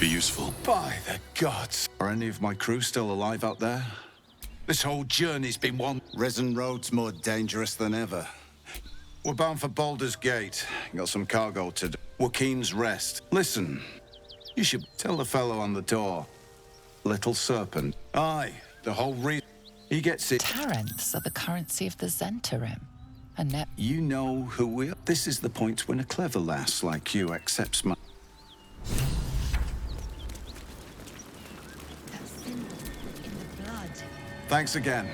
be useful. By the gods. Are any of my crew still alive out there? This whole journey's been one... Risen Road's more dangerous than ever. We're bound for Baldur's Gate. Got some cargo to do. Joaquin's Rest. Listen, you should tell the fellow on the door. Little Serpent. Aye, the whole reason. He gets it. Talents are the currency of the Zentarim. And net. You know who we are. This is the point when a clever lass like you accepts my... That symbol in the blood. Thanks again.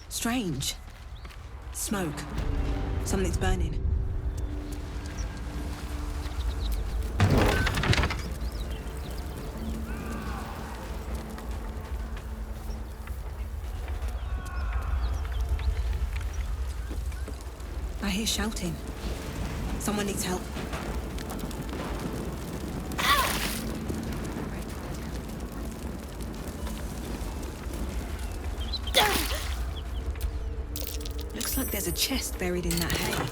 Strange. Smoke. Something's burning. I hear shouting. Someone needs help. Looks like there's a chest buried in that hay.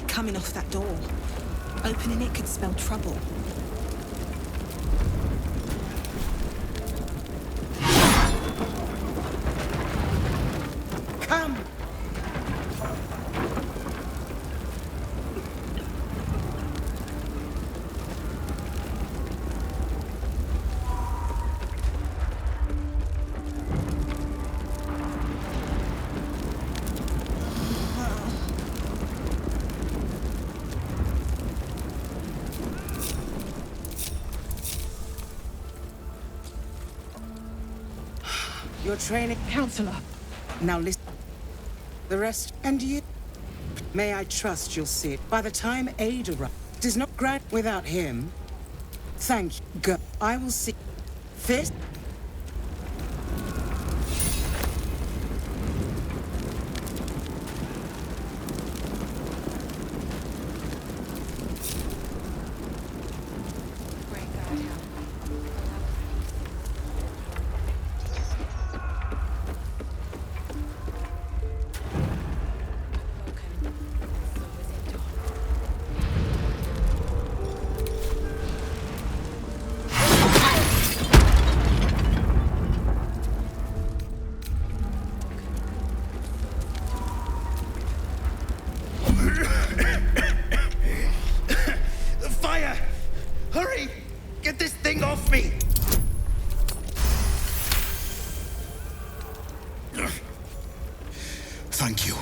Coming off that door. Opening it could spell trouble. Come! Your training counselor. Now listen. The rest, and you. May I trust you'll see it. By the time aid arrives, it is not grant without him. Thank you. Go. I will see. Fist. Thank you.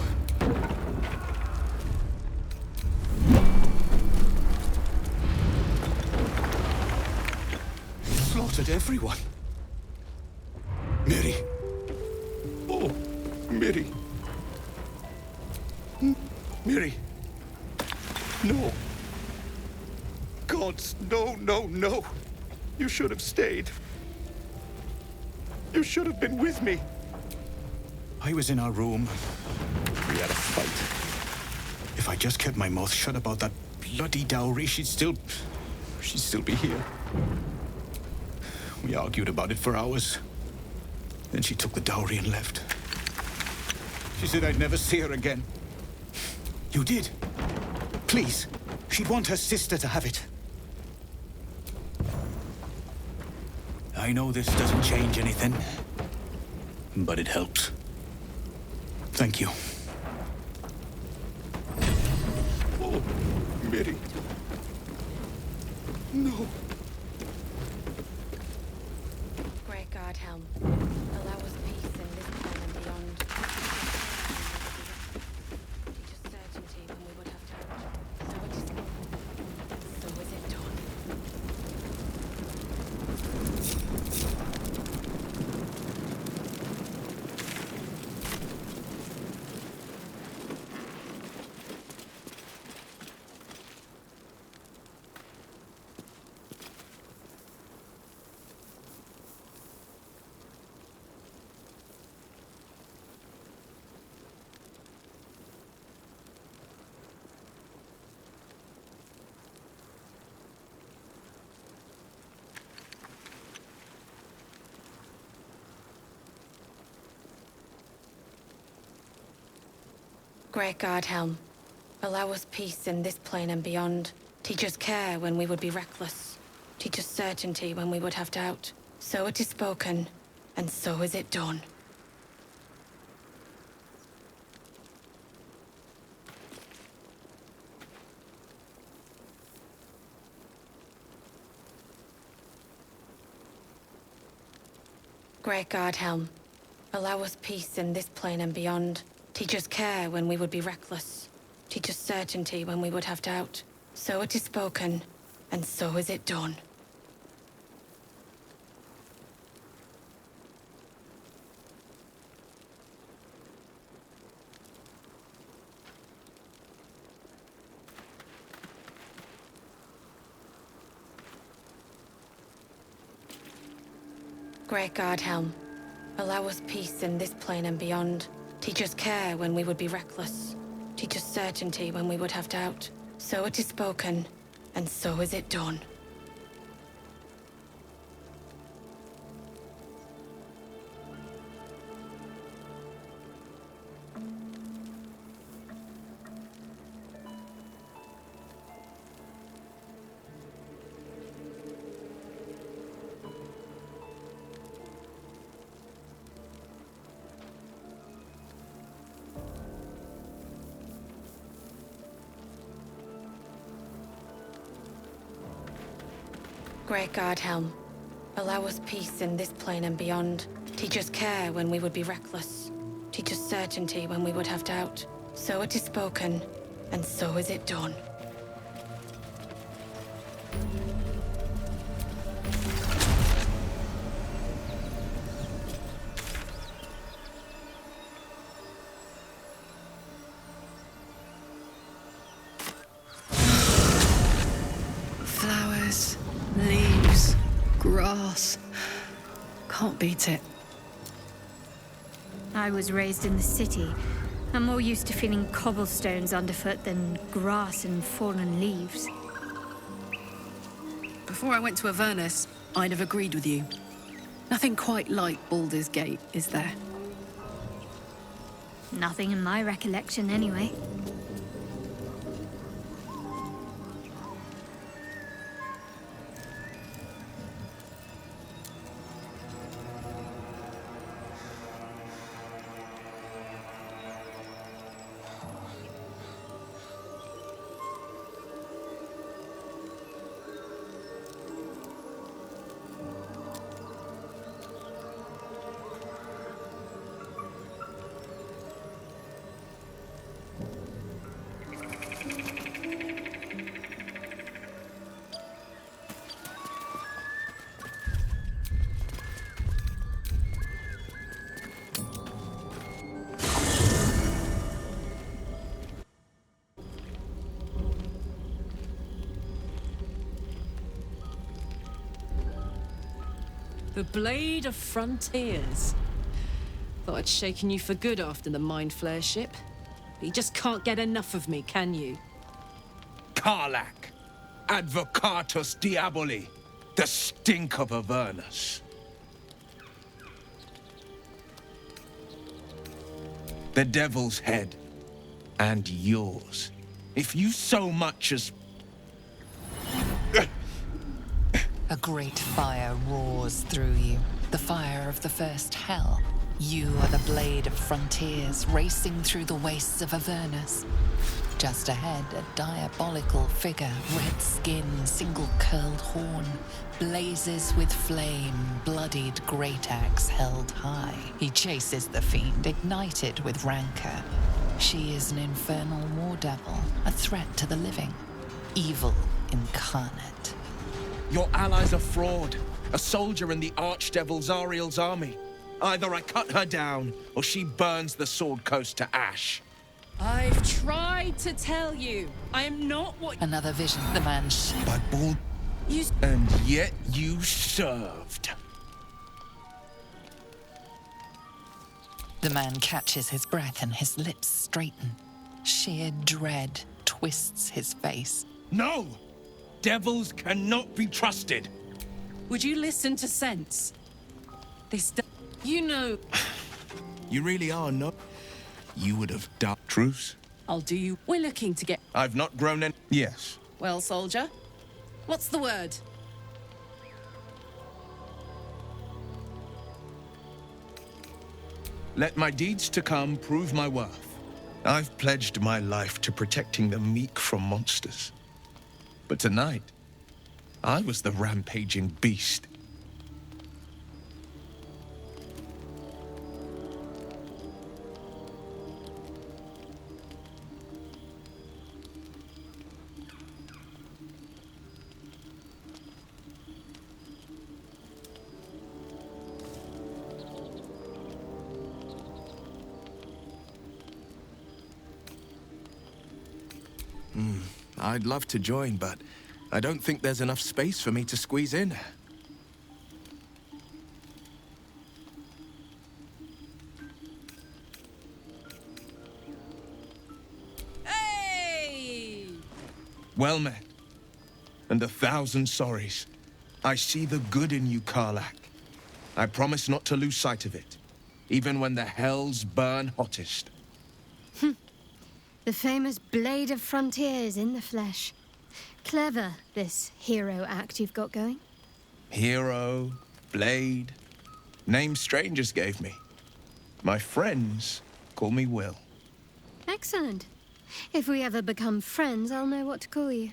Slaughtered everyone. Mary. Oh, Mary. Mary. No. Gods, no, no, no. You should have stayed. You should have been with me. I was in our room. We had a fight. If If I just kept my mouth shut about that bloody dowry, she'd still be here. We argued about it for hours. Then she took the dowry and left. She said I'd never see her again. You did? Please. She'd want her sister to have it. I know this doesn't change anything, but it helps. Thank you. Oh, Mary. No. Great God, Helm. Allow us peace in this plane and beyond. Teach us certainty when we would have doubt. So it is. So is it done. Great God, Helm. Allow us peace in this plane and beyond. Teach us care when we would be reckless. Teach us certainty when we would have doubt. So it is spoken, and so is it done. Great God, Helm. Allow us peace in this plane and beyond. Teach us care when we would be reckless. Teach us certainty when we would have doubt. So it is spoken, and so is it done. Great God, Helm. Allow us peace in this plane and beyond. Teach us care when we would be reckless. Teach us certainty when we would have doubt. So it is spoken, and so is it done. Great God, Helm. Allow us peace in this plane and beyond. Teach us care when we would be reckless. Teach us certainty when we would have doubt. So it is spoken, and so is it done. Flowers, leaves, grass. Can't beat it. I was raised in the city. I'm more used to feeling cobblestones underfoot than grass and fallen leaves. Before I went to Avernus, I'd have agreed with you. Nothing quite like Baldur's Gate, is there? Nothing in my recollection, anyway. The Blade of Frontiers. Thought I'd shaken you for good after the Mind Flare ship. You just can't get enough of me, can you? Karlach, Advocatus Diaboli, the stink of Avernus. The devil's head, and yours. If you so much as... A great fire roars through you, the fire of the first hell. You are the blade of frontiers racing through the wastes of Avernus. Just ahead, a diabolical figure, red skin, single-curled horn, blazes with flame, bloodied great axe held high. He chases the fiend, ignited with rancor. She is an infernal war devil, a threat to the living, evil incarnate. Your ally's a fraud, a soldier in the Archdevil Zariel's army. Either I cut her down, or she burns the Sword Coast to ash. I've tried to tell you. I am not what... Another vision, the man By Baldur. You... And yet you served. The man catches his breath and his lips straighten. Sheer dread twists his face. No! Devils cannot be trusted. Would you listen to sense? This... You know... You really are no... You would have done... Truce? I'll do you... We're looking to get... I've not grown any... Yes. Well, soldier, what's the word? Let my deeds to come prove my worth. I've pledged my life to protecting the meek from monsters. But tonight, I was the rampaging beast. I'd love to join, but I don't think there's enough space for me to squeeze in. Hey! Well met. And 1,000 sorries. I see the good in you, Karlach. I promise not to lose sight of it, even when the hells burn hottest. The famous Blade of Frontiers in the flesh. Clever, this hero act you've got going. Hero, Blade, names strangers gave me. My friends call me Will. Excellent. If we ever become friends, I'll know what to call you.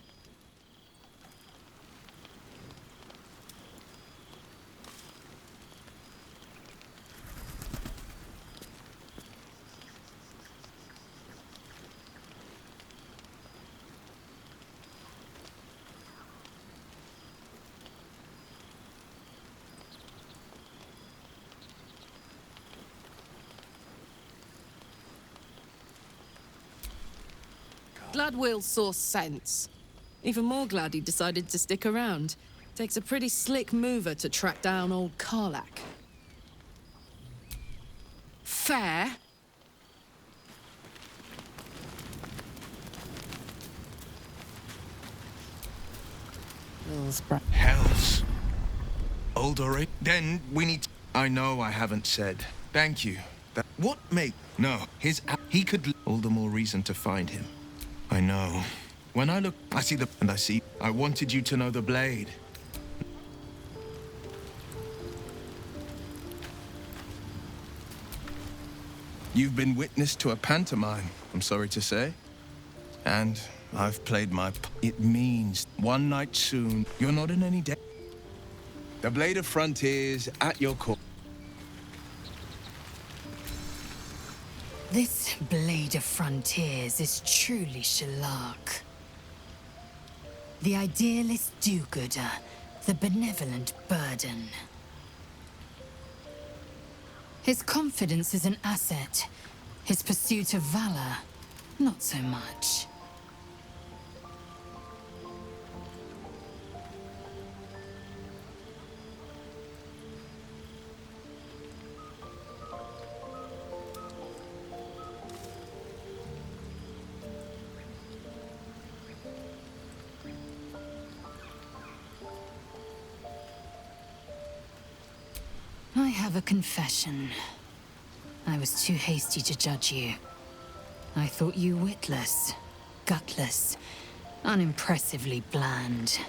Glad Will saw sense. Even more glad he decided to stick around. Takes a pretty slick mover to track down old Karlach. Fair. Will's breath. Hells. Older. Then we need... I know I haven't said. Thank you. That... What make... No, he could... All the more reason to find him. I know. When I look, I see the... And I see... I wanted you to know the blade. You've been witness to a pantomime, I'm sorry to say. And I've played my... It means one night soon, you're not in any debt. The Blade of Frontiers at your call. This Blade of Frontiers is truly Shalak. The idealist do-gooder, the benevolent burden. His confidence is an asset. His pursuit of valor, not so much. I have a confession. I was too hasty to judge you. I thought you witless, gutless, unimpressively bland.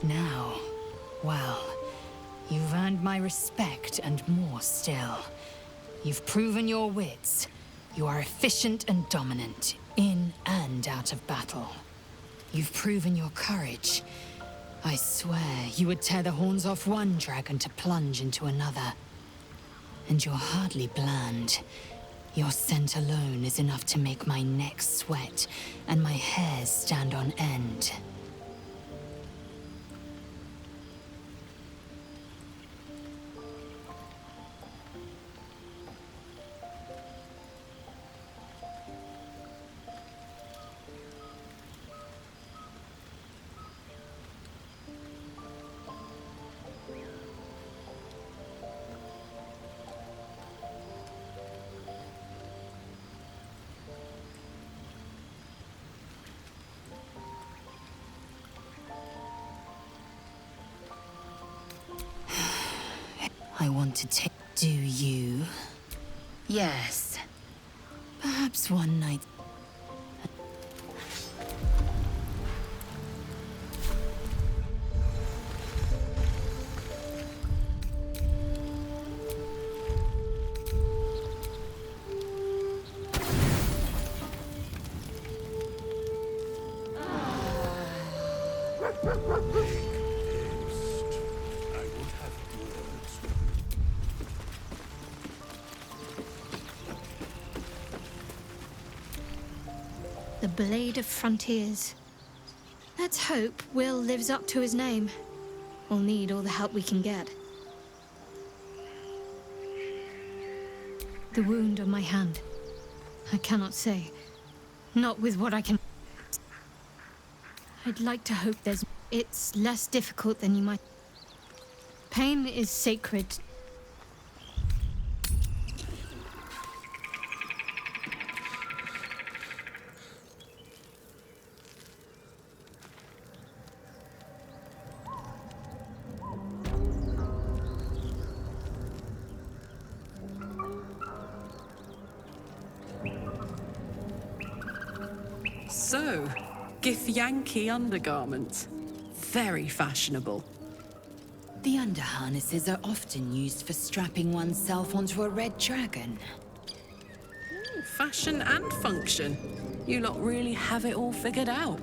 Now, well, you've earned my respect and more still. You've proven your wits. You are efficient and dominant, in and out of battle. You've proven your courage. I swear you would tear the horns off one dragon to plunge into another. And you're hardly bland. Your scent alone is enough to make my neck sweat and my hairs stand on end. I want to take... Do you? Yes. Perhaps one night... The Blade of Frontiers. Let's hope Will lives up to his name. We'll need all the help we can get. The wound on my hand. I cannot say. Not with what I can... I'd like to hope there's... It's less difficult than you might... Pain is sacred. So, Githyanki undergarments. Very fashionable. The underharnesses are often used for strapping oneself onto a red dragon. Ooh, fashion and function. You lot really have it all figured out.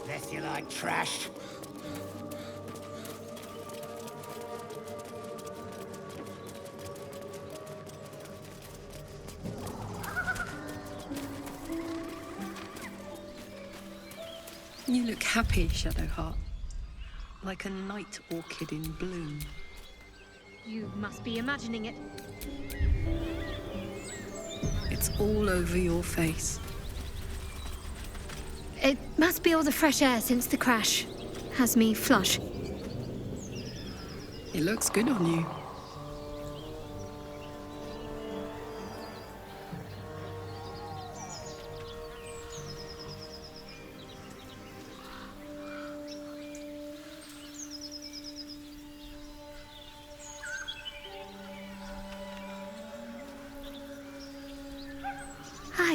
Unless you like trash. You look happy, Shadowheart. Like a night orchid in bloom. You must be imagining it. It's all over your face. It must be all the fresh air since the crash. Has me flush. It looks good on you.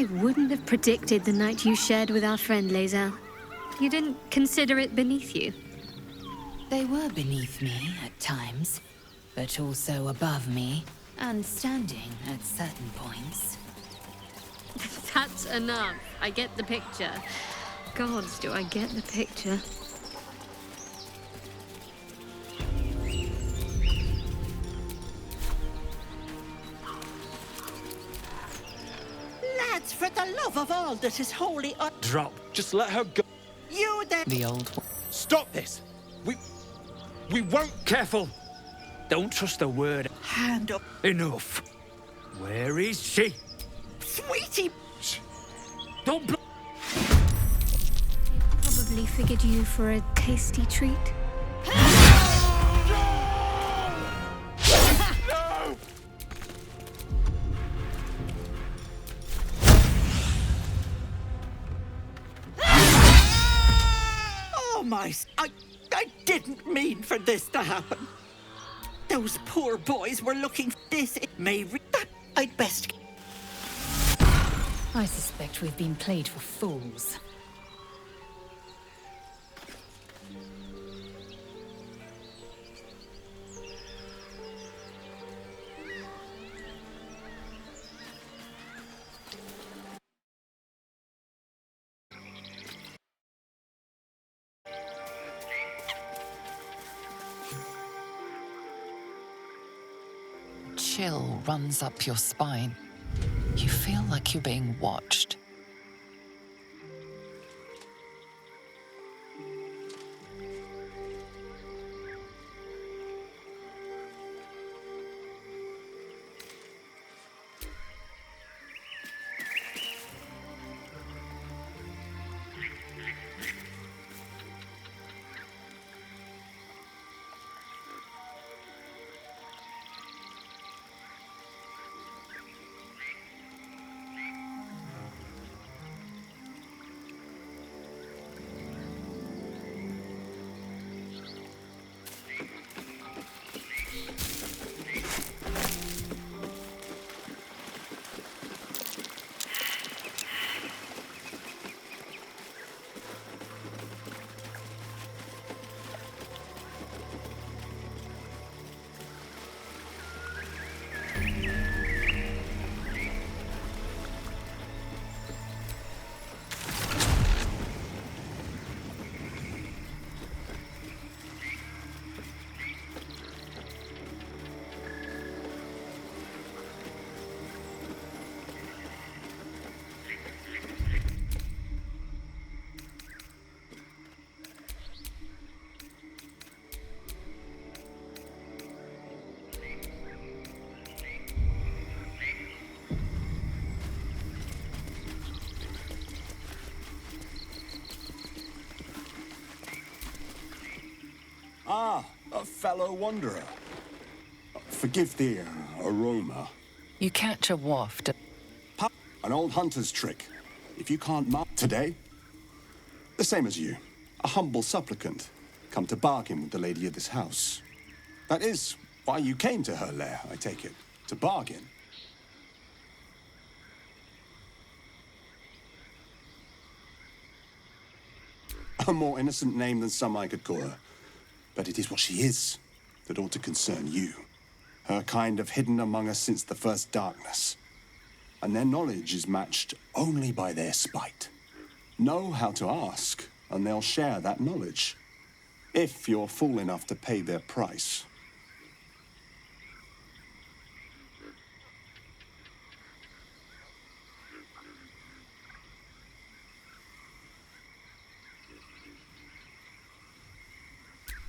I wouldn't have predicted the night you shared with our friend Lae'zel. You didn't consider it beneath you. They were beneath me at times, but also above me, and standing at certain points. That's enough. I get the picture. Gods, do I get the picture. Lads, for the love of all that is holy, Drop. Just let her go. You there! The old one. Stop this! We won't. Careful! Don't trust a word. Hand up. Enough. Where is she? Sweetie! Don't bl- Probably figured you for a tasty treat. No! Oh my... I didn't mean for this to happen. Those poor boys were looking for this. It may I'd best... I suspect we've been played for fools. Chill runs up your spine. You feel like you're being watched. Ah, a fellow wanderer. Forgive the aroma. You catch a waft. An old hunter's trick. If you can't mark today, the same as you. A humble supplicant, come to bargain with the lady of this house. That is why you came to her lair, I take it. To bargain. A more innocent name than some I could call her. But it is what she is that ought to concern you. Her kind have hidden among us since the first darkness. And their knowledge is matched only by their spite. Know how to ask, and they'll share that knowledge. If you're fool enough to pay their price.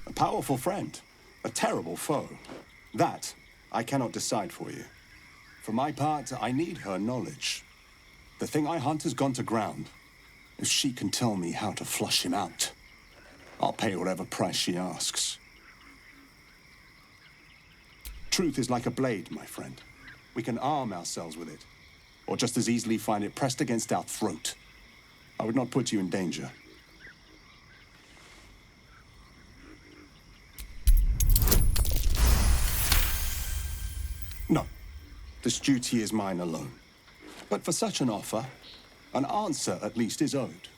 A powerful friend, a terrible foe. That I cannot decide for you. For my part, I need her knowledge. The thing I hunt has gone to ground. If she can tell me how to flush him out, I'll pay whatever price she asks. Truth is like a blade, my friend. We can arm ourselves with it, or just as easily find it pressed against our throat. I would not put you in danger. No, this duty is mine alone. But for such an offer, An answer, at least, is owed.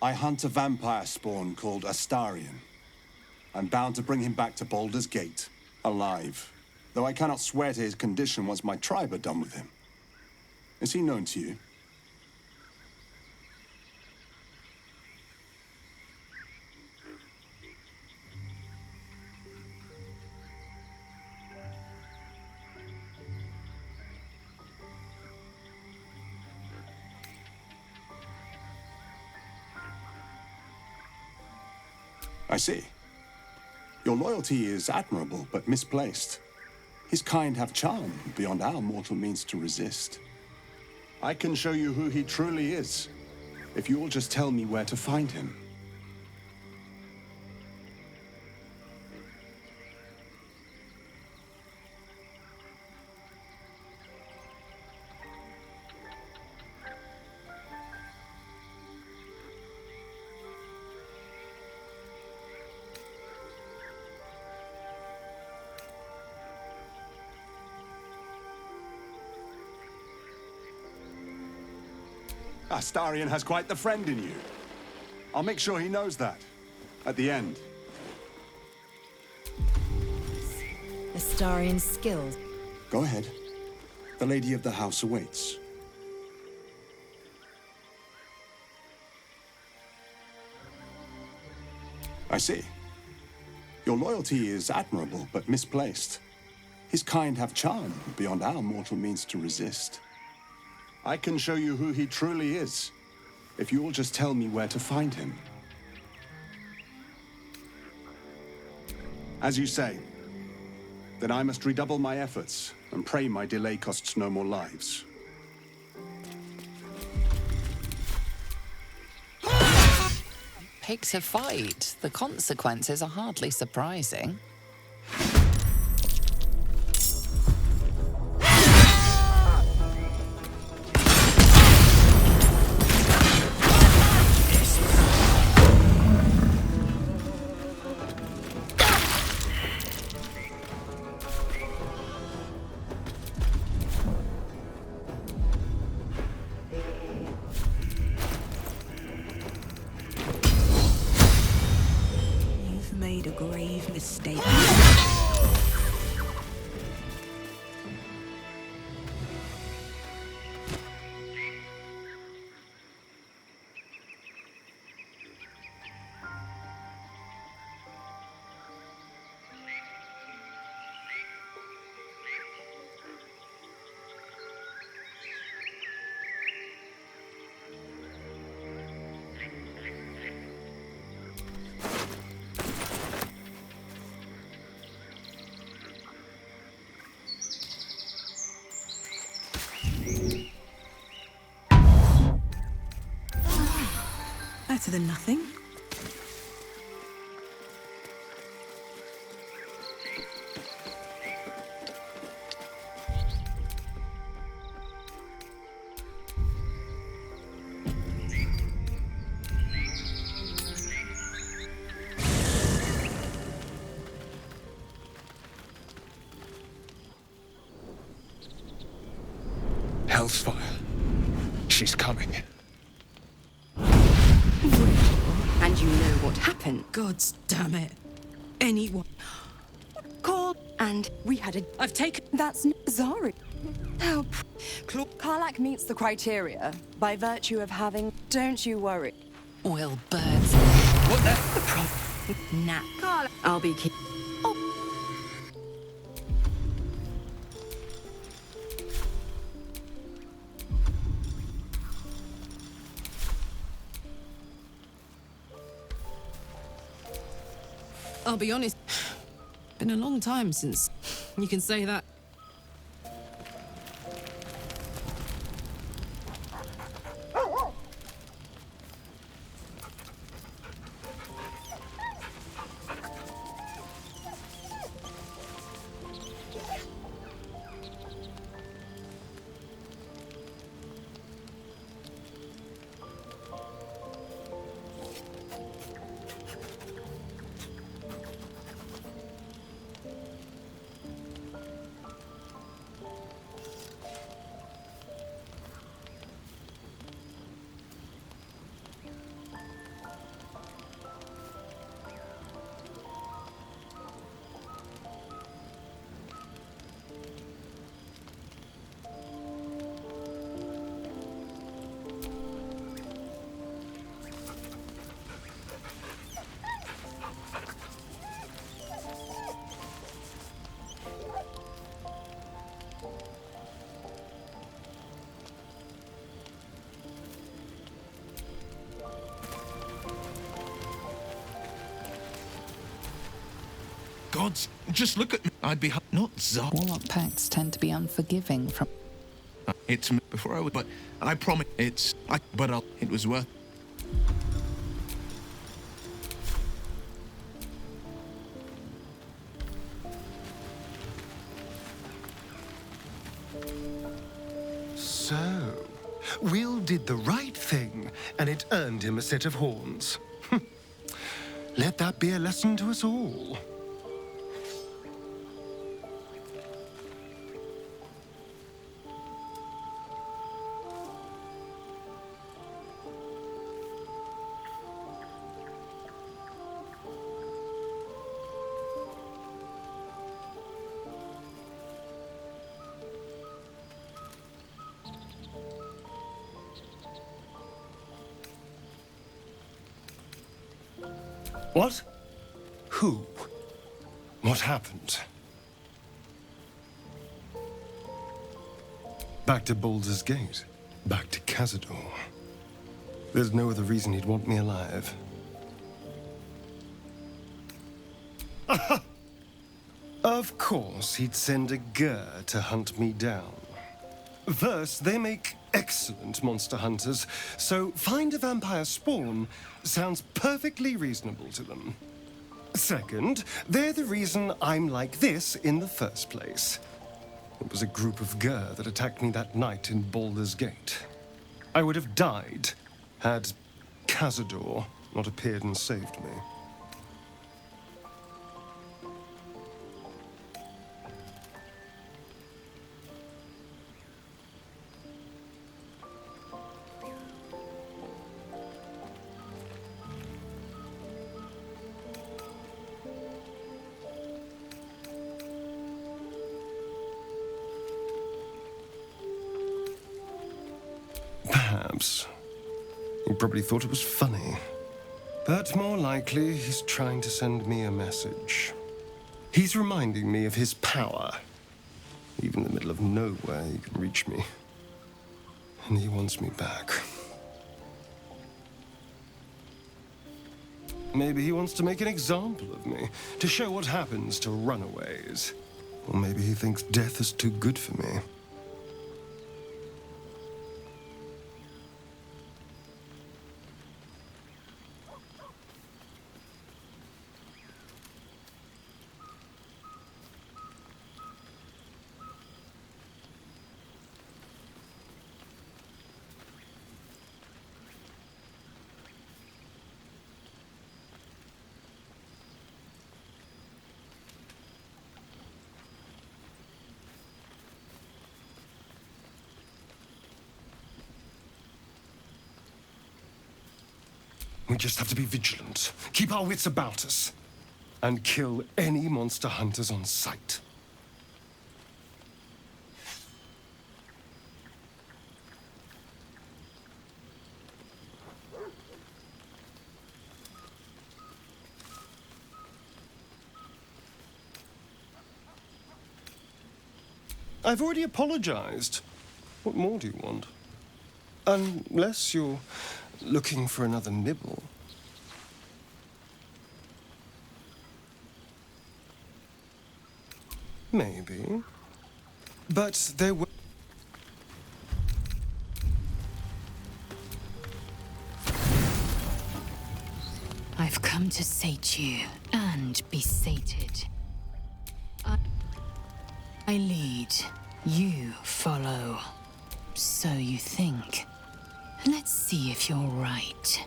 I hunt a vampire spawn called Astarion. I'm bound to bring him back to Baldur's Gate, alive. Though I cannot swear to his condition once my tribe are done with him. Is he known to you? I see. Your loyalty is admirable, but misplaced. His kind have charm beyond our mortal means to resist. I can show you who he truly is, if you'll just tell me where to find him. Astarion has quite the friend in you. I'll make sure he knows that. At the end. Astarion's skills. Go ahead. The lady of the house awaits. I see. Your loyalty is admirable, but misplaced. His kind have charm beyond our mortal means to resist. I can show you who he truly is, if you'll just tell me where to find him. As you say, then I must redouble my efforts and pray my delay costs no more lives. Pick to fight. The consequences are hardly surprising. Made a grave mistake. Better than nothing. Hellfire. She's coming. And you know what happened. Gods damn it. Anyone. Call, and we had a... I've taken... That's Zari. How... Karlak meets the criteria by virtue of having... Don't you worry. Will birds... What the problem? Nah. Karlak... I'll be keep... I'll be honest, been a long time since you can say that. gods, just look at me. I'd be not Zar. Warlock pacts tend to be unforgiving from... It's before I would, but I promise it's... it was worth... So, Will did the right thing, and it earned him a set of horns. Let that be a lesson to us all. What? Who? What happened? Back to Baldur's Gate. Back to Cazador. There's no other reason he'd want me alive. Of course, he'd send a Gur to hunt me down. First, they make excellent monster hunters, so find a vampire spawn sounds perfectly reasonable to them. Second, they're the reason I'm like this in the first place. It was a group of Gur that attacked me that night in Baldur's Gate. I would have died had Cazador not appeared and saved me. Perhaps. He probably thought it was funny. But more likely, he's trying to send me a message. He's reminding me of his power. Even in the middle of nowhere, he can reach me. And he wants me back. Maybe he wants to make an example of me, to show what happens to runaways. Or maybe he thinks death is too good for me. We just have to be vigilant, keep our wits about us, and kill any monster hunters on sight. I've already apologized. What more do you want? Unless you're looking for another nibble. Maybe. But there were... I've come to sate you and be sated. I lead, you follow. So you think. Let's see if you're right.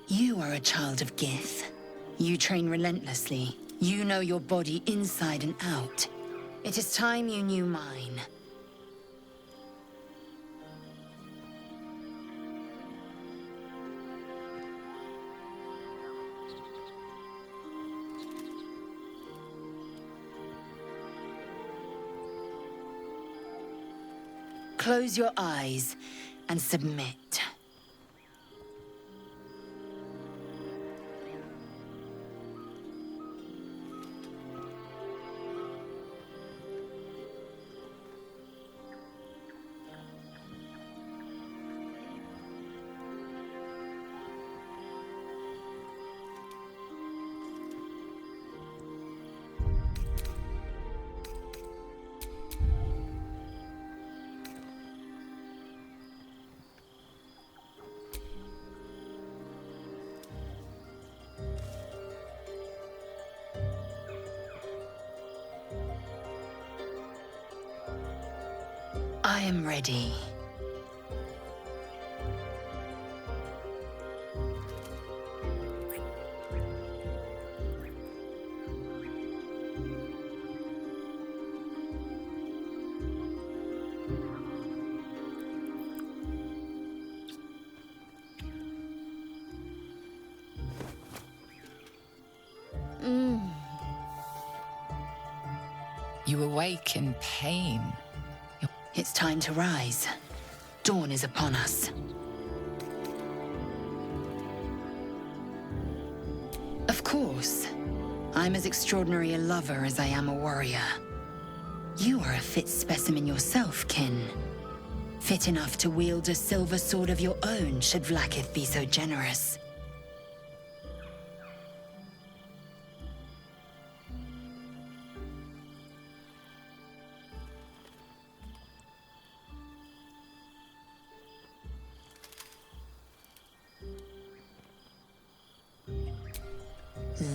You are a child of Gith. You train relentlessly. You know your body inside and out. It is time you knew mine. Close your eyes and submit. I am ready. You awake in pain. It's time to rise. Dawn is upon us. Of course. I'm as extraordinary a lover as I am a warrior. You are a fit specimen yourself, kin. Fit enough to wield a silver sword of your own, should Vlaakith be so generous.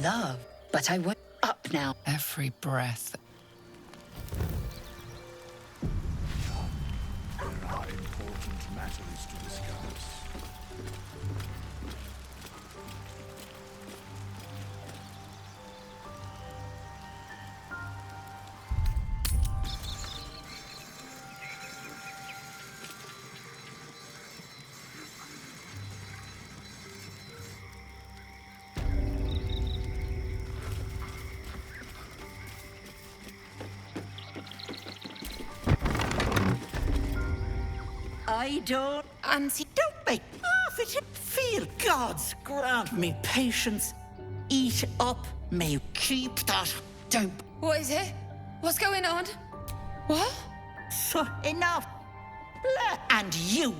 Love, but I won't up now. Every breath. There are important matters to discuss. I don't, Auntie, don't make half it. Feel God's grant me patience. Eat up, may keep that. Don't. What is it? What's going on? What? So enough. Blah. And you.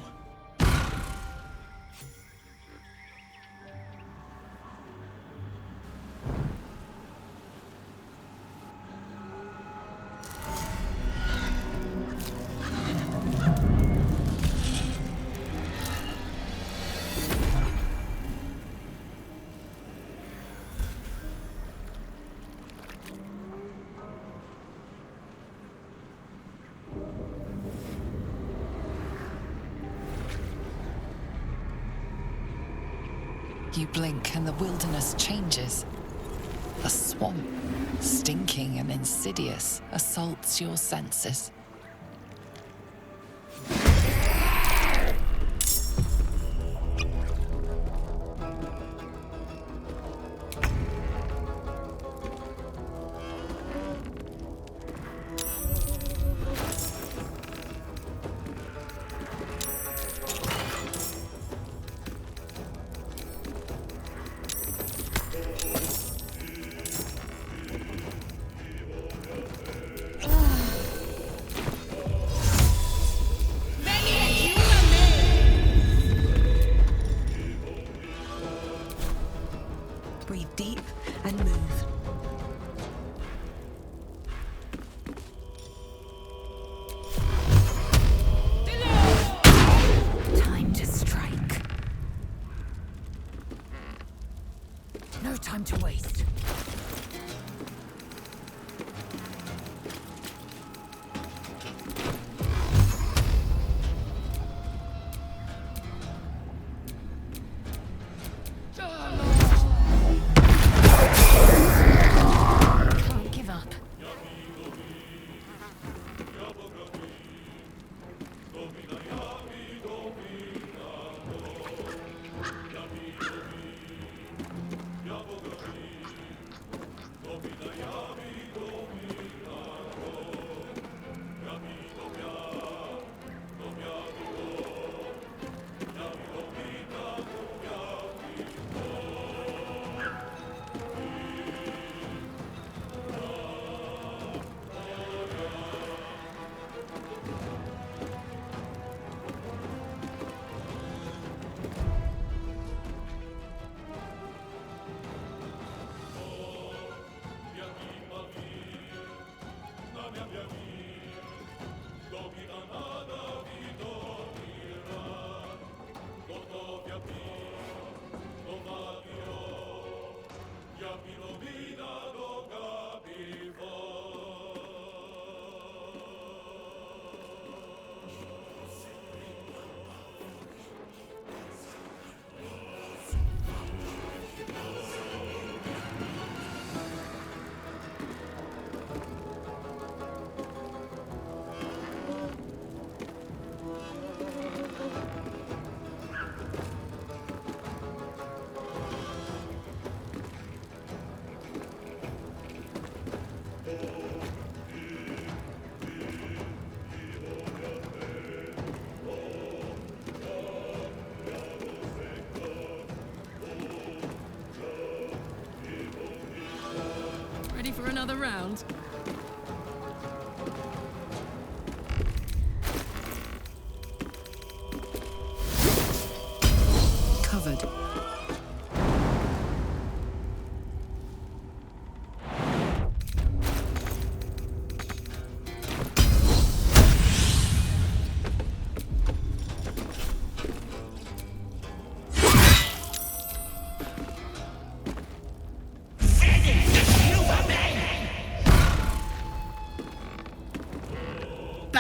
You blink and the wilderness changes. A swamp, stinking and insidious, assaults your senses. Breathe deep and move. Time to strike. No time to waste. Can't give up.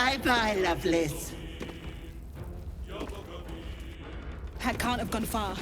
Bye-bye, Lovelace. Pat can't have gone far.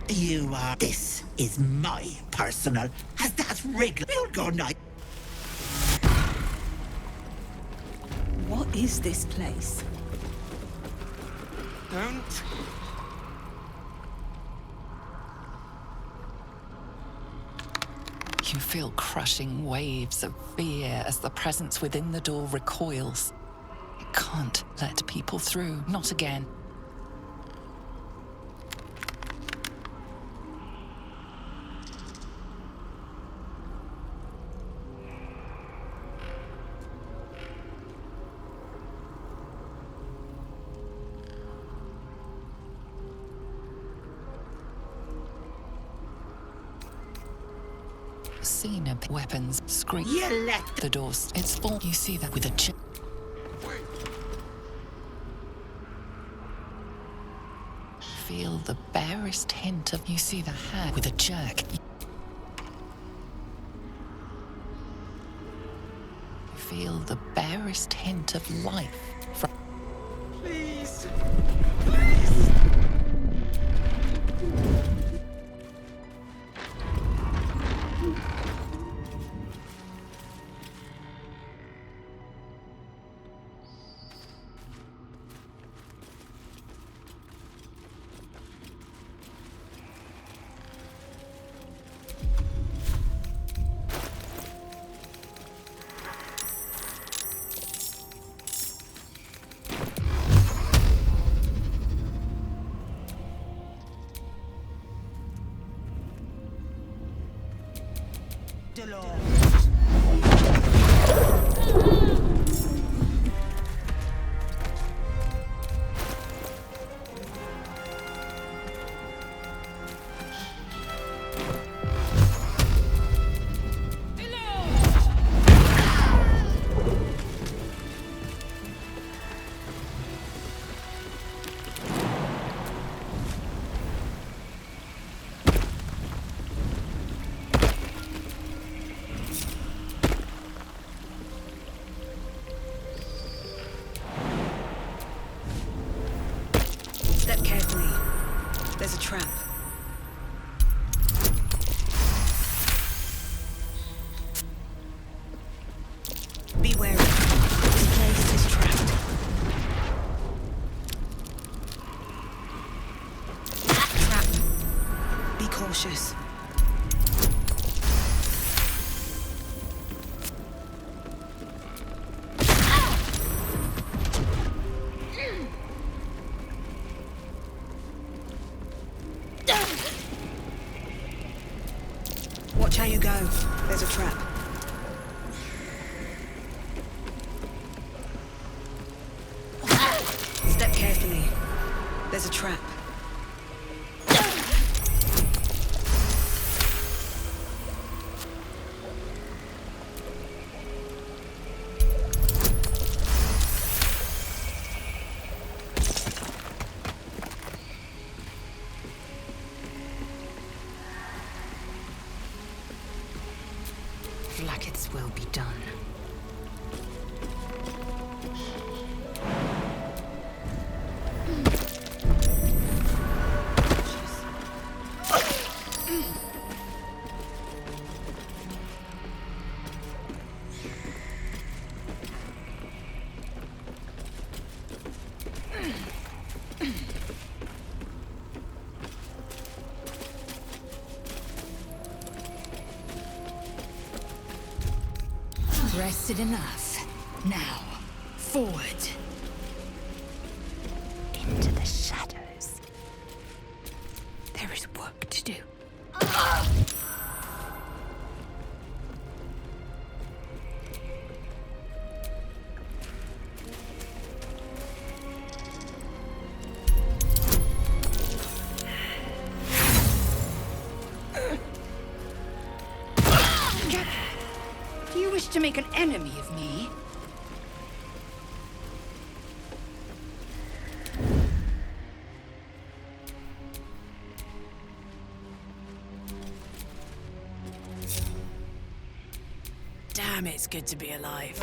You are. This is my personal. Has that Wrigley? You'll go night. What is this place? Don't. You feel crushing waves of fear as the presence within the door recoils. It can't let people through, not again. Seen of weapons scream. You let the doors. It's full. You see that with a chip. Feel the barest hint of. You see the hand with a jerk. Feel the barest hint of life from. Please. Step carefully. There's a trap. Be wary. This place is trapped. Trap. Be cautious. Watch how you go. There's a trap. Step carefully. There's a trap. Flackets will be done. rested enough. Now, forward. Into the shadows. There is work to do. Do you wish to make an enemy of me? Damn, it's good to be alive.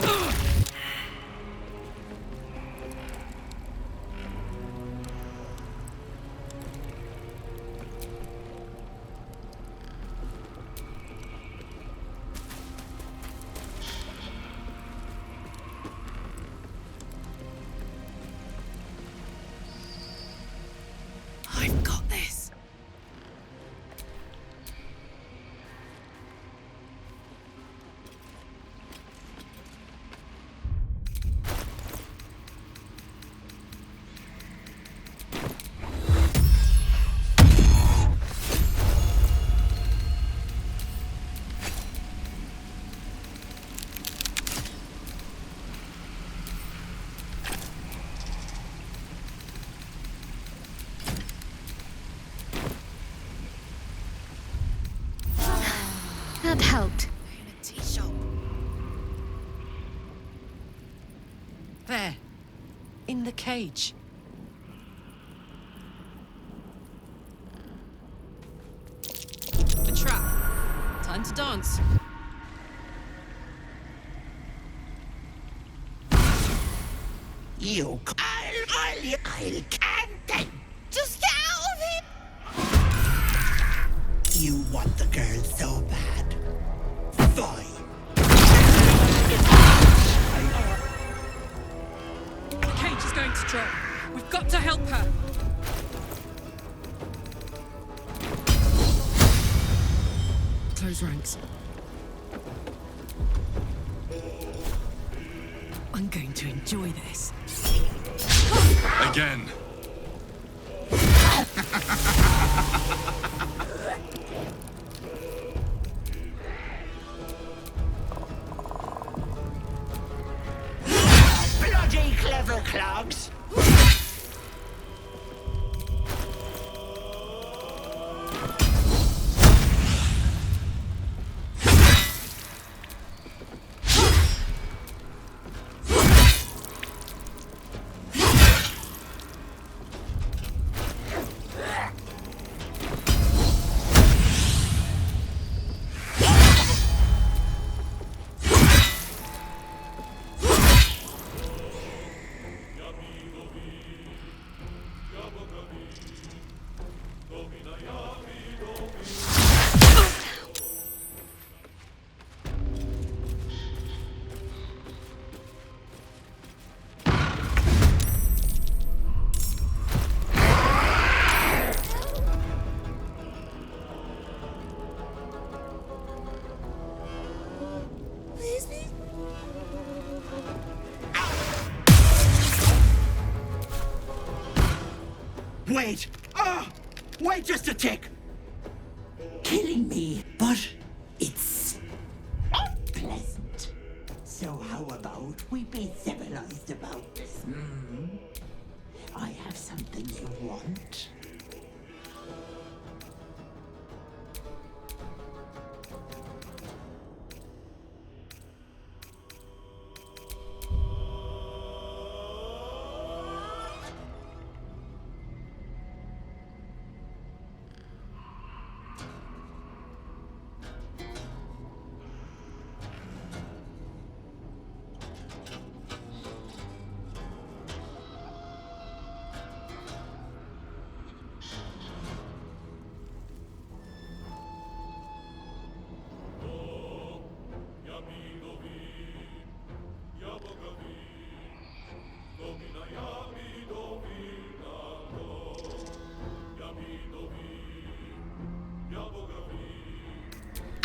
I've got this. That helped. In a tea shop. There. In the cage. A trap. Time to dance. I'll can't. Just get out of here! You want the girl so bad. Fine. The cage is going to drop. We've got to help her. Close ranks. I'm going to enjoy this. Again. Bloody clever clogs! Wait! Wait just a tick! Killing me, but it's unpleasant. So how about we be civilized about this? I have something you want.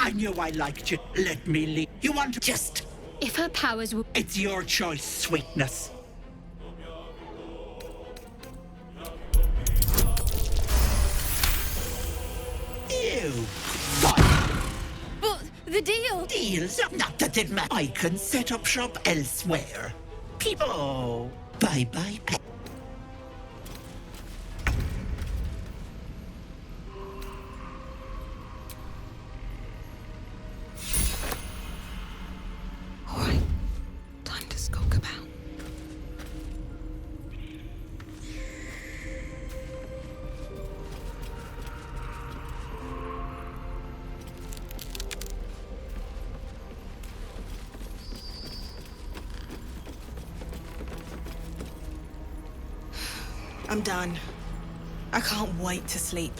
I knew I liked you. Let me leave. You want to just If her powers were... It's your choice, sweetness. You. But the deal... Deals? Not that it matters. I can set up shop elsewhere. People... Oh, bye-bye, pet. Alright. Time to skulk about. I'm done. I can't wait to sleep.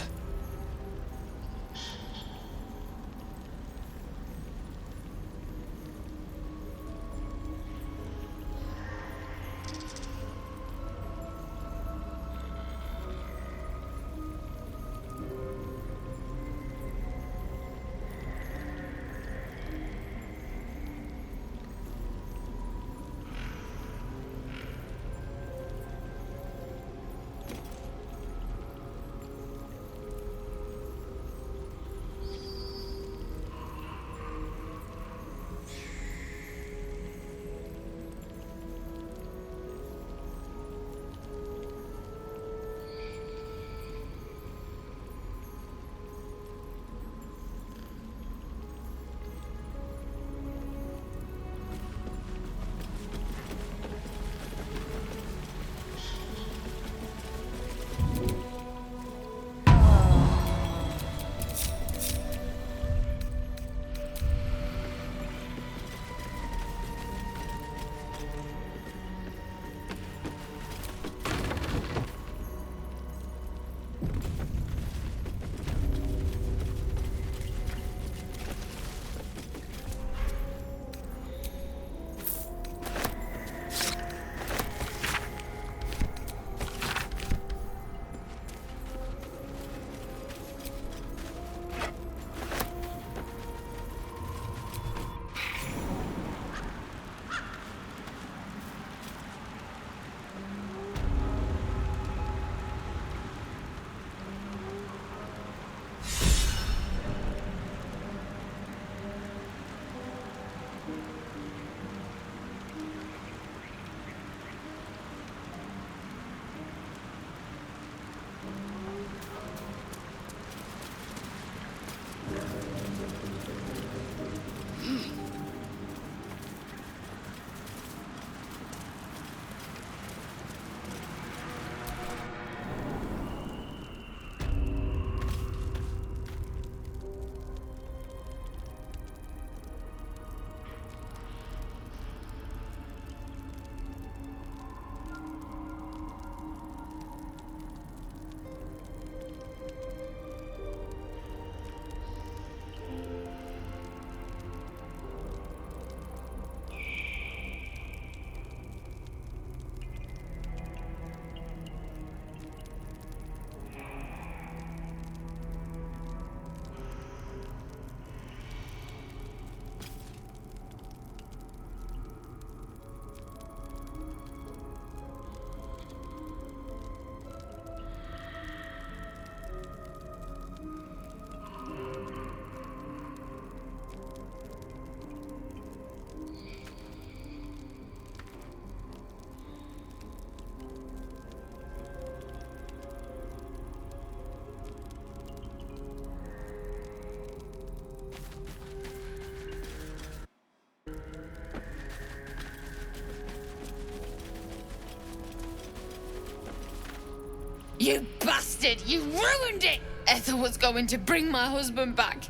You bastard! You ruined it! Ethel was going to bring my husband back.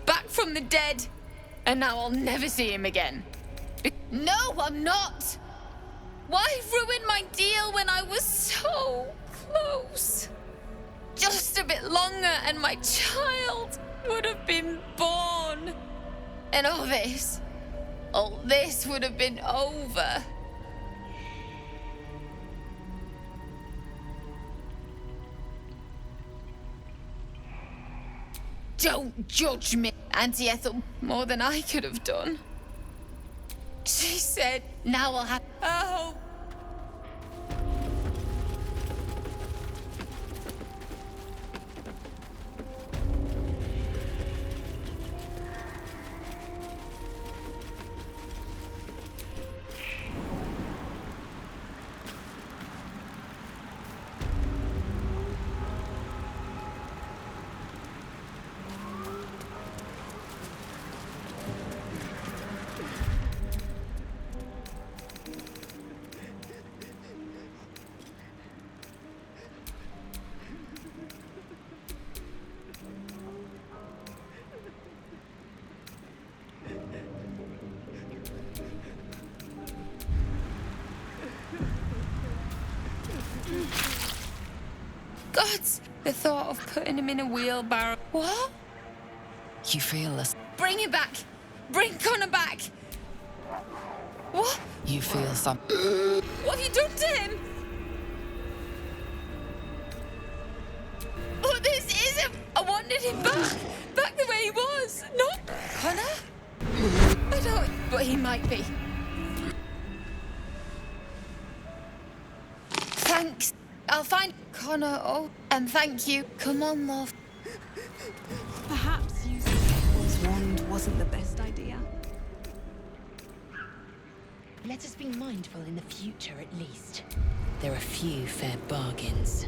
Back from the dead. And now I'll never see him again. No, I'm not! Why ruin my deal when I was so close? Just a bit longer and my child would have been born. And all this would have been over. Don't judge me, Auntie Ethel, more than I could have done. She said, now I'll have a hope. Gods, the thought of putting him in a wheelbarrow. What? You feel us. Bring him back! Bring Connor back! What? You feel some. What have you done to him? Oh, this isn't. I wanted him back. Back the way he was. Not Connor? I don't. But he might be. Thanks. I'll find Connor. Oh, and thank you. Come on, love. Perhaps using Ethel's wand wasn't the best idea. Let us be mindful in the future, at least. There are few fair bargains.